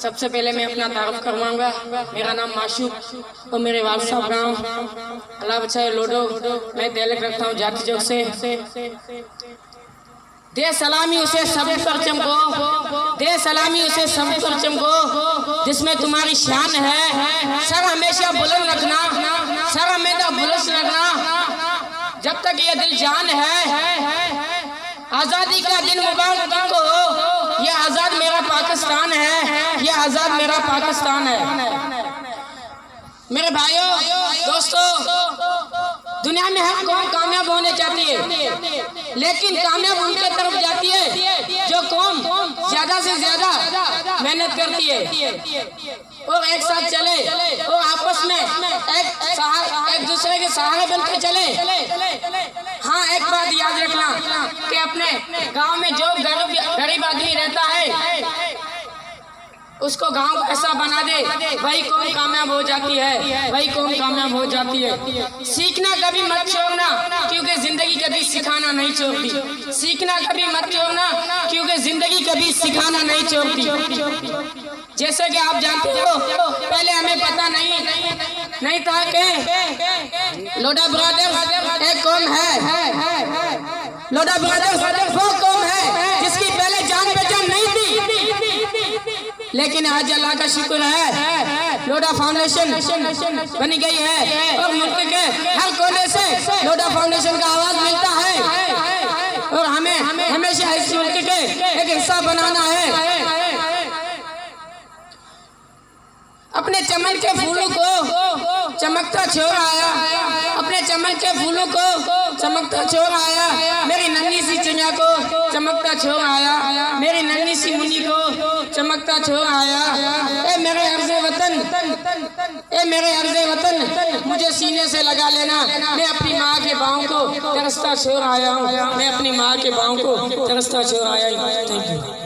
सबसे पहले मैं अपना तारुफ करवाऊंगा। मेरा नाम माशूक और मेरे वालिद साहब गाँव अल्लाह बचाए लोडो। मैं ताल्लुक़ रखता हूँ जाति चौक से। दे सलामी उसे सब परचम को, दे सलामी उसे सब परचम को जिसमें तुम्हारी शान है। सर हमेशा बुलंद रखना, सर हमेशा बुलंद रखना जब तक ये दिल जान है। आज़ादी का दिन मुबारक को, ये आज़ाद मेरा पाकिस्तान है, ये आज़ाद मेरा पाकिस्तान है। मेरे भाइयों दोस्तों, दुनिया में हर कौम कामयाब होने चाहती है, लेकिन कामयाब उनके तरफ जाती है जो कौम ज्यादा से ज्यादा मेहनत करती है और एक साथ चले और आपस में एक दूसरे के सहारे बनकर चले। हाँ, एक बात याद रखना कि अपने गांव में जो गरीब आदमी रहता है उसको गांव को ऐसा बना दे, वही कौम कामयाब हो जाती है, वही कौम कामयाब हो जाती है। सीखना कभी मत छोड़ना, क्योंकि जिंदगी कभी सिखाना नहीं छोड़ती। सीखना कभी मत छोड़ना, क्योंकि जिंदगी कभी सिखाना नहीं छोड़ती। जैसे कि आप जानते हो, पहले हमें पता नहीं था कि लोडा ब्रदर्स एक कौम है। लोडा ब्रदर्स वो कौम है जिसकी पहले जान पहचान नहीं थी, लेकिन आज अल्लाह का शुक्र है लोडा फाउंडेशन बनी गई है और मुल्क के हर कोने से लोडा फाउंडेशन का आवाज मिलता है और हमें हमेशा इस मुल्क के एक हिस्सा बनाना है। अपने चमन के फूलों को चमकता छोड़ आया, अपने चमन के फूलों को चमकता छोड़ आया। मेरी नन्ही सी चिड़िया को चमकता छोड़ आया, मेरी नन्ही सी मुन्नी को चमकता छोड़ आया। ए मेरे अर्ज़े वतन, ए मेरे अर्ज़े वतन, मुझे सीने से लगा लेना। मैं अपनी माँ के बाहों को तरसता छोड़ आया हूँ, मैं अपनी माँ के बाहों को तरसता छोड़ आया हूँ। Thank you.